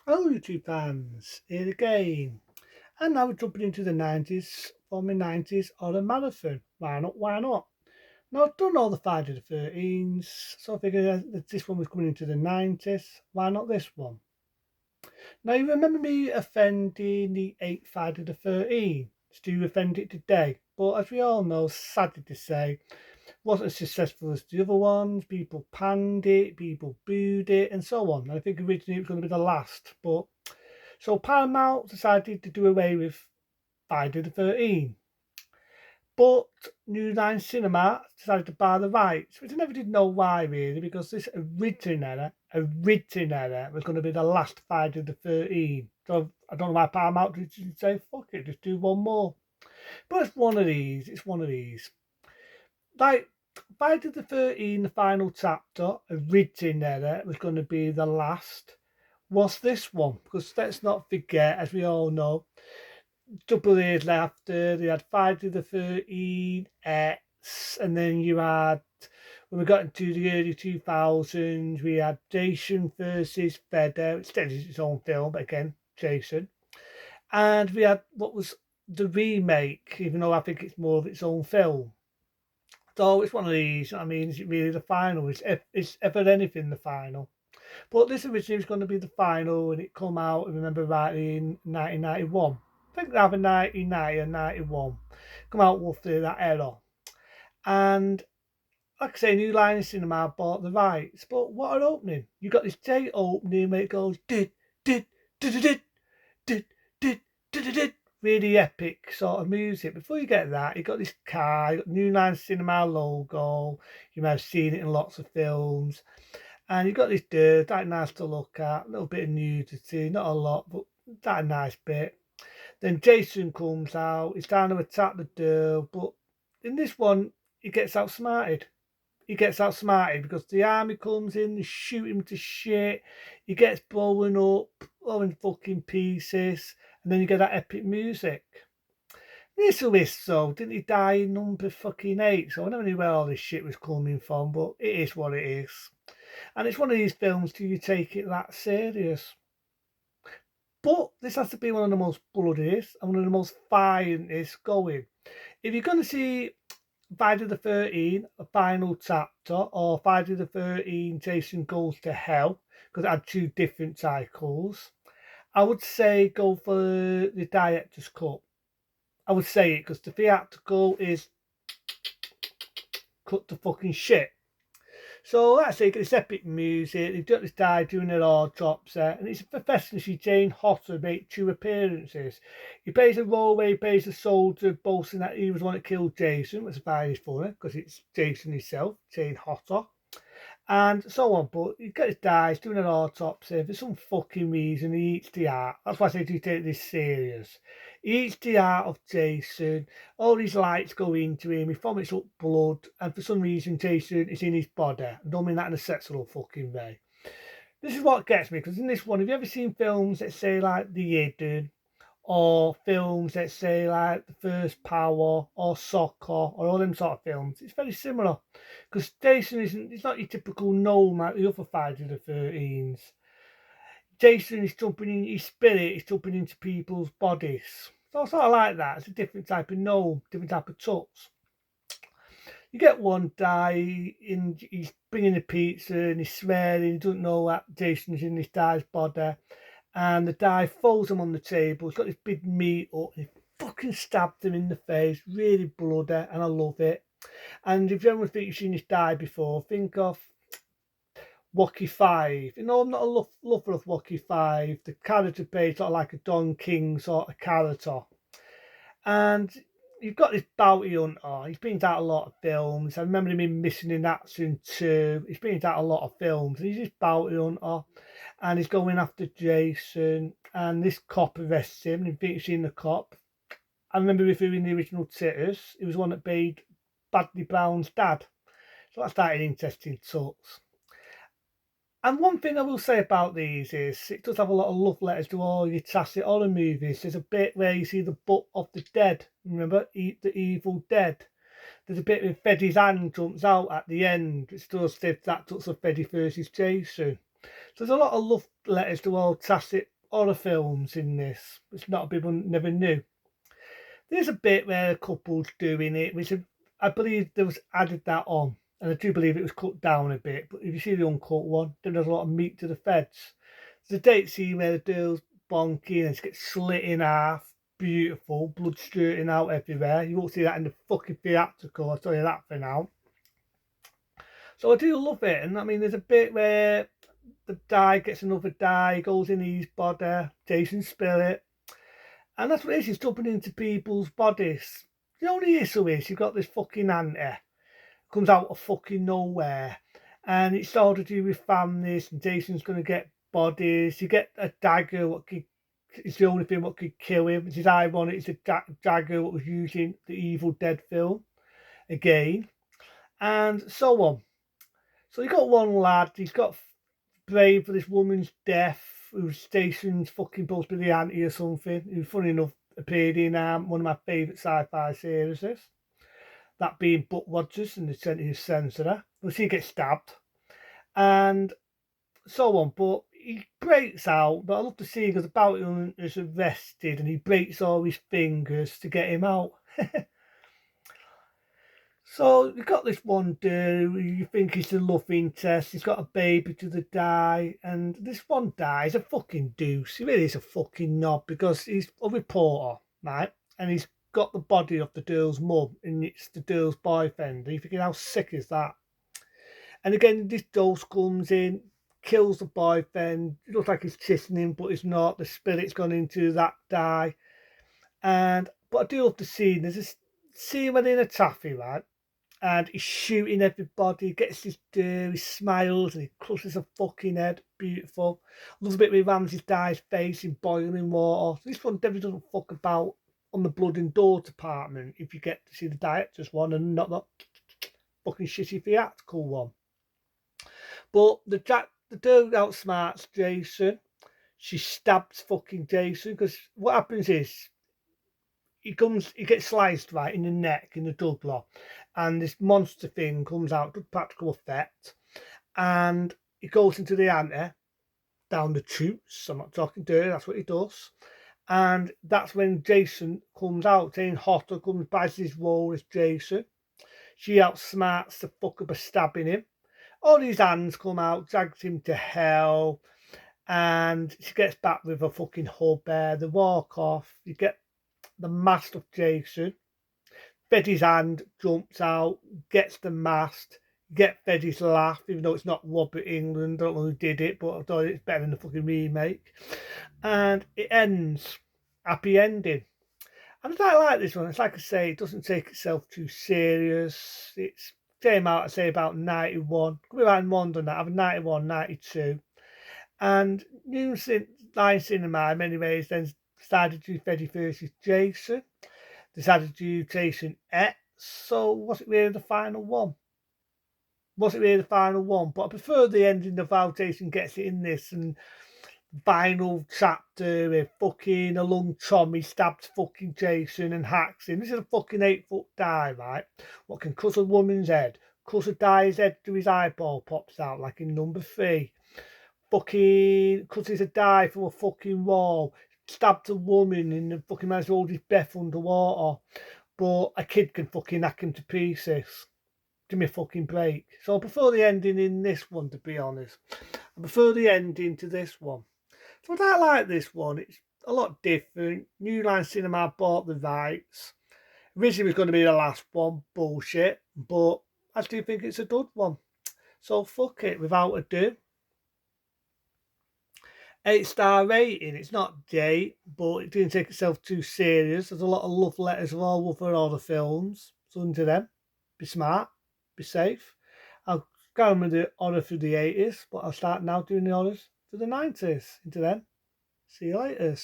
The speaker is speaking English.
Hello YouTube fans, here again. And now we're jumping into the 90s, from the 90s or a marathon. Why not, why not? Now I've done all the Friday the 13s, so I figured that this one was coming into the 90s. Why not this one? Now you remember me offending the 8th Friday the 13th? Do you offend it today? But as we all know, sadly to say, wasn't as successful as the other ones. People panned it, people booed it, and so on. And I think originally it was going to be the last, but so Paramount decided to do away with Friday the 13th. But New Line Cinema decided to buy the rights, which I never did know why really, because this originally was going to be the last Friday the 13th. So I don't know why Paramount did say, fuck it, just do one more. But it's one of these. Like, Friday the 13th, the final chapter, originally was going to be the last, was this one. Because let's not forget, as we all know, couple of years after, they had Friday the 13th, X, and then you had, when we got into the early 2000s, we had Jason versus Feder, which is its own film, but again, Jason. And we had what was the remake, even though I think it's more of its own film. So it's one of these, I mean, is it really the final? Is ever anything the final? But this originally was going to be the final, and it come out, I remember rightly, in 1991. I think either 1990 or 91. Come out roughly that era. And like I say, New Line Cinema bought the rights. But what an opening. You got this day opening where it goes did, did, did, did, did, did. Really epic sort of music. Before you get that, you got this car, you got New Line Cinema logo. You may have seen it in lots of films. And you've got this dirt, that nice to look at, a little bit of nudity, not a lot, but that nice bit. Then Jason comes out, he's trying to attack the dirt, but in this one, he gets outsmarted. He gets outsmarted because the army comes in, they shoot him to shit, he gets blown up, all in fucking pieces, and then you get that epic music. This is so, didn't he die in number fucking 8? So I never knew where all this shit was coming from, but it is what it is. And it's one of these films, do you take it that serious? But this has to be one of the most bloodiest and one of the most violentest going. If you're going to see Friday the 13th, a final chapter, or Friday the 13th, Jason Goes to Hell, because it had two different cycles, I would say go for the director's cut. I would say it because the theatrical is cut to fucking shit. So that's it, this epic music. They've got this guy doing it all drops there, and it's professional. See Jane Hotter make two appearances. He plays a role where he plays a soldier, boasting that he was the one that killed Jason, which is very funny because it's Jason himself, Jane Hotter, and so on. But he got his dies doing an autopsy for some fucking reason. He eats the art. That's why I say, do you take this serious? He eats the art of Jason. All these lights go into him. He vomits up blood, and for some reason, Jason is in his body. I don't mean that in a sexual fucking way. This is what gets me because in this one, have you ever seen films that say like The Hidden, or films that say like The First Power or Soccer or all them sort of films? It's very similar because Jason isn't, he's not your typical gnome like the other Friday the 13s. Jason is jumping in, his spirit is jumping into people's bodies. So I sort of like that. It's a different type of gnome, different type of tuts. You get one guy in, he's bringing a pizza and he's swearing, he doesn't know that Jason's in this guy's body. And the guy falls him on the table. He's got this big meat up. And he fucking stabbed him in the face, really bloody, and I love it. And if you ever think you've seen this guy before, think of Wacky Five. You know, I'm not a lover of Wacky Five. The character plays sort of like a Don King sort of character. And you've got this bounty hunter. He's been out a lot of films. I remember him in Missing in Action 2. He's been out a lot of films. And he's this bounty hunter. And he's going after Jason. And this cop arrests him. And he thinks he's in the cop. I remember reviewing the original Titters. He was one that played Badley Brown's dad. So that started interesting talks. And one thing I will say about these is it does have a lot of love letters to all your classic horror movies. There's a bit where you see the butt of the dead. Remember, Eat the Evil Dead. There's a bit where Freddy's hand jumps out at the end, which does that touch of Freddy versus Jason. So there's a lot of love letters to old classic horror films in this, which not people never knew. There's a bit where a couple's doing it, which I believe there was added that on, and I do believe it was cut down a bit. But if you see the uncut one, then there's a lot of meat to the feds. There's a date scene where the girl's bonking and she gets slit in half. Beautiful, blood streaming out everywhere. You won't see that in the fucking theatrical, I'll tell you that for now. So I do love it, and I mean, there's a bit where the dye gets another dye, goes in his body, Jason Spirit, and that's what it is, he's jumping into people's bodies. The only issue is you've got this fucking auntie, comes out of fucking nowhere, and it's all to do with families, and Jason's going to get bodies. You get a dagger, what could, it's the only thing what could kill him, which is ironic, it's a dagger what was used in the Evil Dead film, again, and so on. So you got one lad, he's got brave for this woman's death, who's Jason's fucking supposed to be the auntie or something, who funny enough appeared in one of my favourite sci-fi series, that being Buck Rogers and the 20th Century. Well, she gets stabbed and so on, but he breaks out. But I love to see because the bounty hunter is arrested and he breaks all his fingers to get him out. So you've got this one dude who you think is the love interest. He's got a baby to the die, and this one guy is a fucking deuce. He really is a fucking knob because he's a reporter, right? And he's got the body of the girl's mum, and it's the girl's boyfriend. And you thinking, how sick is that? And again, this ghost comes in, kills the boyfriend. It looks like he's kissing him, but it's not. The spirit's gone into that guy. But I do love the scene. There's this scene when they're in a taffy, right? And he's shooting everybody, he gets his do, he smiles and he crushes a fucking head. Beautiful. Love a bit with Ramsey Dye's face in boiling water. This one definitely doesn't fuck about on the blood and door department if you get to see the director's one and not that fucking shitty theatrical one. But the dude outsmarts Jason. She stabs fucking Jason because what happens is he gets sliced right in the neck, in the jugular, and this monster thing comes out to practical effect, and he goes into the ante down the tubes. I'm not talking dirty, that's what he does. And that's when Jason comes out, saying Hotter comes by his role as Jason. She outsmarts the fucker by stabbing him. All these hands come out, drags him to hell, and she gets back with a fucking hub there. They walk off. You get the mast of Jason. Freddy's hand jumps out, gets the mast. You get Freddy's laugh, even though it's not Robert England. I don't know who did it, but I thought it's better than the fucking remake. And it ends. Happy ending. And I like this one. It's like I say, it doesn't take itself too serious. It's came out, I say, about 91. Could be around more than that. I have 91, 92. And New Line Cinema, in many ways, then started to do Freddy versus Jason. Decided to do Jason X. So was it really the final one? Was it really the final one? But I prefer the ending of how Jason gets it in this and final chapter with fucking a lung Tommy stabs fucking Jason and hacks him. This is a fucking 8-foot die, right? What can cut a woman's head? Cut a guy's head to his eyeball pops out like in number 3. Fucking cuts his die through a fucking wall. Stabbed a woman and the fucking man's hold his breath underwater. But a kid can fucking hack him to pieces. Give me a fucking break. So I prefer the ending in this one, to be honest. I prefer the ending to this one. So I don't like this one. It's a lot different. New Line Cinema bought the rights. Originally it was going to be the last one. Bullshit. But I do think it's a good one. So fuck it, without ado. 8-star rating. It's not great, but it didn't take itself too serious. There's a lot of love letters of all the films. So into them. Be smart. Be safe. I'll go on with the horror through the 80s, but I'll start now doing the horrors for the 90s. Into them. See you later.